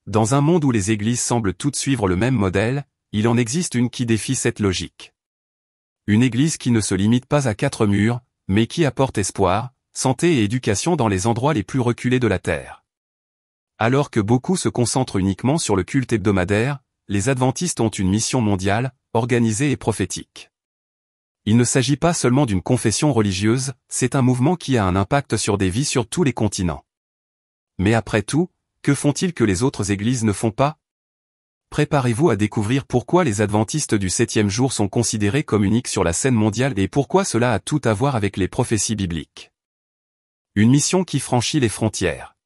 Dans un monde où les églises semblent toutes suivre le même modèle, il en existe une qui défie cette logique. Une église qui ne se limite pas à 4 murs, mais qui apporte espoir, santé et éducation dans les endroits les plus reculés de la terre. Alors que beaucoup se concentrent uniquement sur le culte hebdomadaire, les adventistes ont une mission mondiale, organisée et prophétique. Il ne s'agit pas seulement d'une confession religieuse, c'est un mouvement qui a un impact sur des vies sur tous les continents. Mais après tout, que font-ils que les autres églises ne font pas? Préparez-vous à découvrir pourquoi les adventistes du 7e jour sont considérés comme uniques sur la scène mondiale et pourquoi cela a tout à voir avec les prophéties bibliques. Une mission qui franchit les frontières.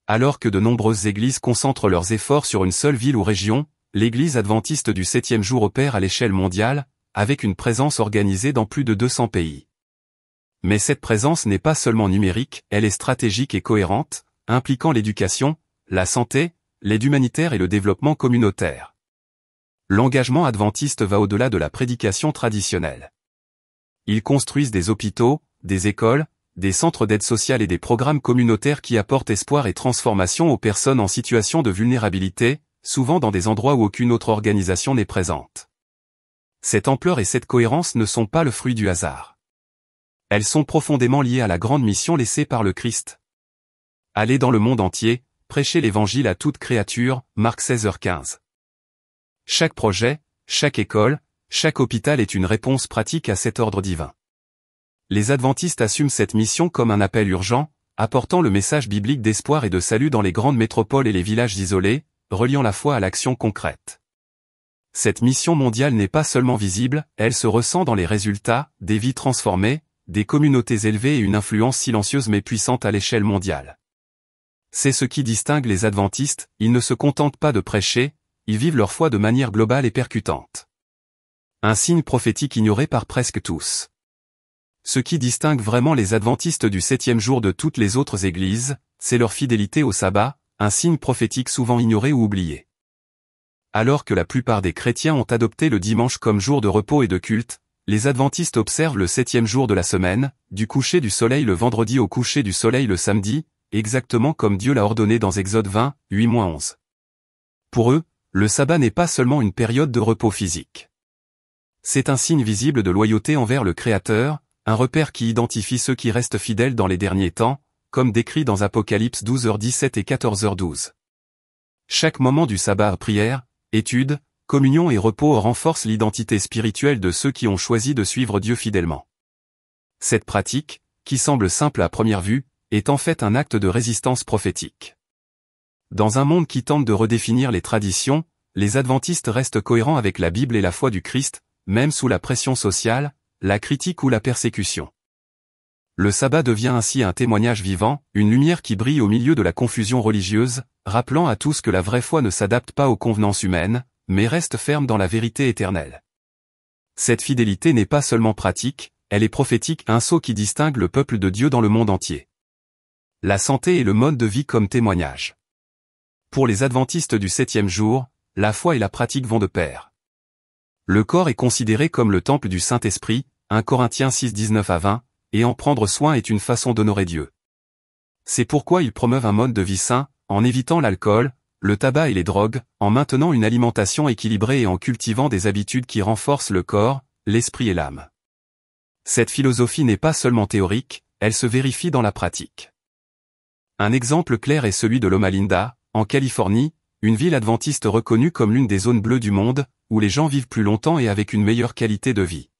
Alors que de nombreuses églises concentrent leurs efforts sur une seule ville ou région, l'église adventiste du 7e jour opère à l'échelle mondiale, avec une présence organisée dans plus de 200 pays. Mais cette présence n'est pas seulement numérique, elle est stratégique et cohérente, impliquant l'éducation, la santé, l'aide humanitaire et le développement communautaire. L'engagement adventiste va au-delà de la prédication traditionnelle. Ils construisent des hôpitaux, des écoles, des centres d'aide sociale et des programmes communautaires qui apportent espoir et transformation aux personnes en situation de vulnérabilité, souvent dans des endroits où aucune autre organisation n'est présente. Cette ampleur et cette cohérence ne sont pas le fruit du hasard. Elles sont profondément liées à la grande mission laissée par le Christ. Allez dans le monde entier, prêchez l'évangile à toute créature, Marc 16h15. Chaque projet, chaque école, chaque hôpital est une réponse pratique à cet ordre divin. Les adventistes assument cette mission comme un appel urgent, apportant le message biblique d'espoir et de salut dans les grandes métropoles et les villages isolés, reliant la foi à l'action concrète. Cette mission mondiale n'est pas seulement visible, elle se ressent dans les résultats, des vies transformées, des communautés élevées et une influence silencieuse mais puissante à l'échelle mondiale. C'est ce qui distingue les adventistes, ils ne se contentent pas de prêcher, ils vivent leur foi de manière globale et percutante. Un signe prophétique ignoré par presque tous. Ce qui distingue vraiment les adventistes du 7e jour de toutes les autres églises, c'est leur fidélité au sabbat, un signe prophétique souvent ignoré ou oublié. Alors que la plupart des chrétiens ont adopté le dimanche comme jour de repos et de culte, les adventistes observent le 7e jour de la semaine, du coucher du soleil le vendredi au coucher du soleil le samedi, exactement comme Dieu l'a ordonné dans Exode 20, 8-11. Pour eux, le sabbat n'est pas seulement une période de repos physique. C'est un signe visible de loyauté envers le Créateur, un repère qui identifie ceux qui restent fidèles dans les derniers temps, comme décrit dans Apocalypse 12h17 et 14h12. Chaque moment du sabbat, prière, étude, communion et repos renforce l'identité spirituelle de ceux qui ont choisi de suivre Dieu fidèlement. Cette pratique, qui semble simple à première vue, est en fait un acte de résistance prophétique. Dans un monde qui tente de redéfinir les traditions, les adventistes restent cohérents avec la Bible et la foi du Christ, même sous la pression sociale, la critique ou la persécution. Le sabbat devient ainsi un témoignage vivant, une lumière qui brille au milieu de la confusion religieuse, rappelant à tous que la vraie foi ne s'adapte pas aux convenances humaines, mais reste ferme dans la vérité éternelle. Cette fidélité n'est pas seulement pratique, elle est prophétique, un sceau qui distingue le peuple de Dieu dans le monde entier. La santé et le mode de vie comme témoignage. Pour les adventistes du 7e jour, la foi et la pratique vont de pair. Le corps est considéré comme le temple du Saint-Esprit, 1 Corinthiens 6-19-20, et en prendre soin est une façon d'honorer Dieu. C'est pourquoi ils promeuvent un mode de vie sain, en évitant l'alcool, le tabac et les drogues, en maintenant une alimentation équilibrée et en cultivant des habitudes qui renforcent le corps, l'esprit et l'âme. Cette philosophie n'est pas seulement théorique, elle se vérifie dans la pratique. Un exemple clair est celui de Loma Linda, en Californie, une ville adventiste reconnue comme l'une des zones bleues du monde, où les gens vivent plus longtemps et avec une meilleure qualité de vie.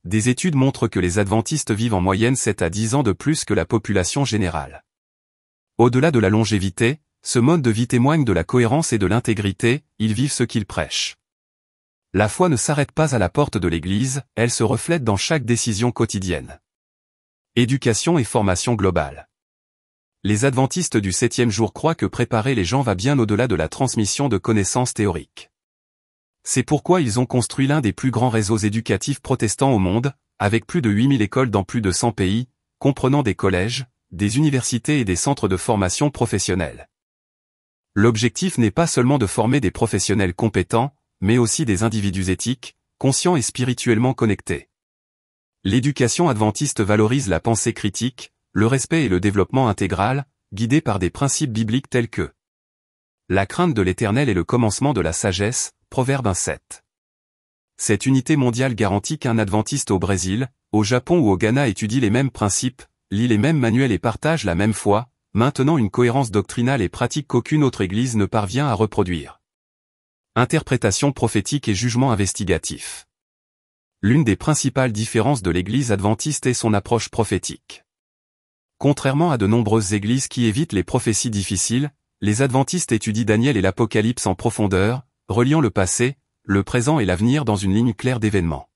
Des études montrent que les adventistes vivent en moyenne 7 à 10 ans de plus que la population générale. Au-delà de la longévité, ce mode de vie témoigne de la cohérence et de l'intégrité, ils vivent ce qu'ils prêchent. La foi ne s'arrête pas à la porte de l'Église, elle se reflète dans chaque décision quotidienne. Éducation et formation globale. Les adventistes du 7e jour croient que préparer les gens va bien au-delà de la transmission de connaissances théoriques. C'est pourquoi ils ont construit l'un des plus grands réseaux éducatifs protestants au monde, avec plus de 8000 écoles dans plus de 100 pays, comprenant des collèges, des universités et des centres de formation professionnelle. L'objectif n'est pas seulement de former des professionnels compétents, mais aussi des individus éthiques, conscients et spirituellement connectés. L'éducation adventiste valorise la pensée critique, le respect et le développement intégral, guidés par des principes bibliques tels que La crainte de l'Éternel est le commencement de la sagesse, Proverbe 1:7. Cette unité mondiale garantit qu'un adventiste au Brésil, au Japon ou au Ghana étudie les mêmes principes, lit les mêmes manuels et partage la même foi, maintenant une cohérence doctrinale et pratique qu'aucune autre Église ne parvient à reproduire. Interprétation prophétique et jugement investigatif. L'une des principales différences de l'Église adventiste est son approche prophétique. Contrairement à de nombreuses églises qui évitent les prophéties difficiles, les adventistes étudient Daniel et l'Apocalypse en profondeur, reliant le passé, le présent et l'avenir dans une ligne claire d'événements.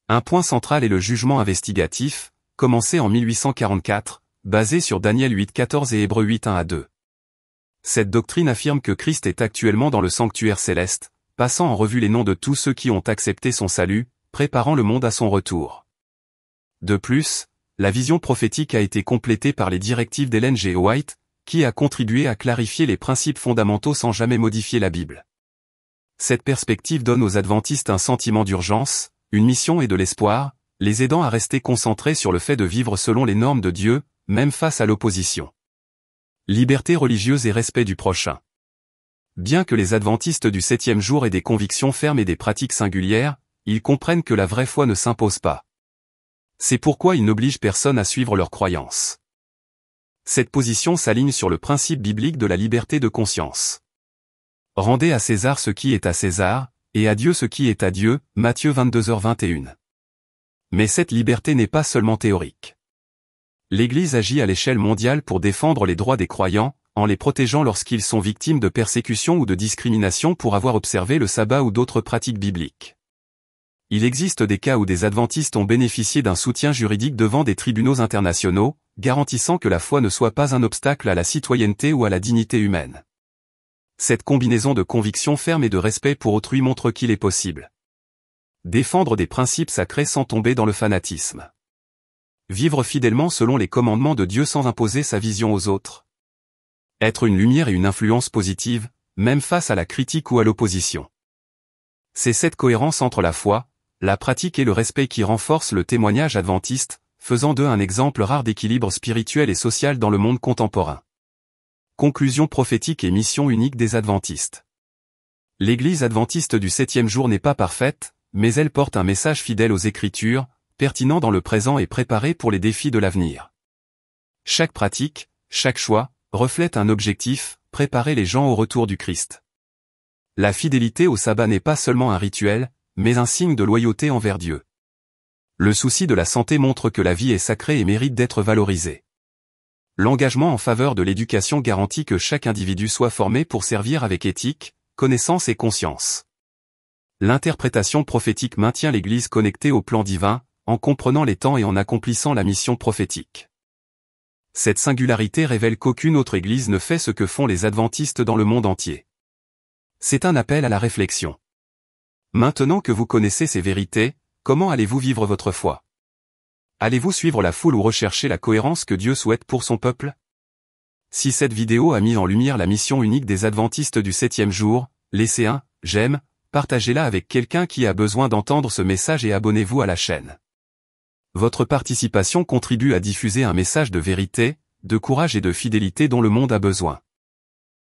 Un point central est le jugement investigatif, commencé en 1844, basé sur Daniel 8:14 et Hébreux 8:1-2. Cette doctrine affirme que Christ est actuellement dans le sanctuaire céleste, passant en revue les noms de tous ceux qui ont accepté son salut, préparant le monde à son retour. De plus, la vision prophétique a été complétée par les directives d'Ellen G. White, qui a contribué à clarifier les principes fondamentaux sans jamais modifier la Bible. Cette perspective donne aux adventistes un sentiment d'urgence, une mission et de l'espoir, les aidant à rester concentrés sur le fait de vivre selon les normes de Dieu, même face à l'opposition. Liberté religieuse et respect du prochain. Bien que les adventistes du 7e jour aient des convictions fermes et des pratiques singulières, ils comprennent que la vraie foi ne s'impose pas. C'est pourquoi ils n'obligent personne à suivre leurs croyances. Cette position s'aligne sur le principe biblique de la liberté de conscience. Rendez à César ce qui est à César, et à Dieu ce qui est à Dieu, Matthieu 22h21. Mais cette liberté n'est pas seulement théorique. L'Église agit à l'échelle mondiale pour défendre les droits des croyants, en les protégeant lorsqu'ils sont victimes de persécution ou de discrimination pour avoir observé le sabbat ou d'autres pratiques bibliques. Il existe des cas où des adventistes ont bénéficié d'un soutien juridique devant des tribunaux internationaux, garantissant que la foi ne soit pas un obstacle à la citoyenneté ou à la dignité humaine. Cette combinaison de conviction ferme et de respect pour autrui montre qu'il est possible. Défendre des principes sacrés sans tomber dans le fanatisme. Vivre fidèlement selon les commandements de Dieu sans imposer sa vision aux autres. Être une lumière et une influence positive, même face à la critique ou à l'opposition. C'est cette cohérence entre la foi, la pratique et le respect qui renforce le témoignage adventiste, faisant d'eux un exemple rare d'équilibre spirituel et social dans le monde contemporain. Conclusion prophétique et mission unique des adventistes. L'Église adventiste du 7e jour n'est pas parfaite, mais elle porte un message fidèle aux Écritures, pertinent dans le présent et préparé pour les défis de l'avenir. Chaque pratique, chaque choix, reflète un objectif, préparer les gens au retour du Christ. La fidélité au sabbat n'est pas seulement un rituel, mais un signe de loyauté envers Dieu. Le souci de la santé montre que la vie est sacrée et mérite d'être valorisée. L'engagement en faveur de l'éducation garantit que chaque individu soit formé pour servir avec éthique, connaissance et conscience. L'interprétation prophétique maintient l'Église connectée au plan divin, en comprenant les temps et en accomplissant la mission prophétique. Cette singularité révèle qu'aucune autre Église ne fait ce que font les adventistes dans le monde entier. C'est un appel à la réflexion. Maintenant que vous connaissez ces vérités, comment allez-vous vivre votre foi? Allez-vous suivre la foule ou rechercher la cohérence que Dieu souhaite pour son peuple? Si cette vidéo a mis en lumière la mission unique des adventistes du 7e jour, laissez un « j'aime », partagez-la avec quelqu'un qui a besoin d'entendre ce message et abonnez-vous à la chaîne. Votre participation contribue à diffuser un message de vérité, de courage et de fidélité dont le monde a besoin.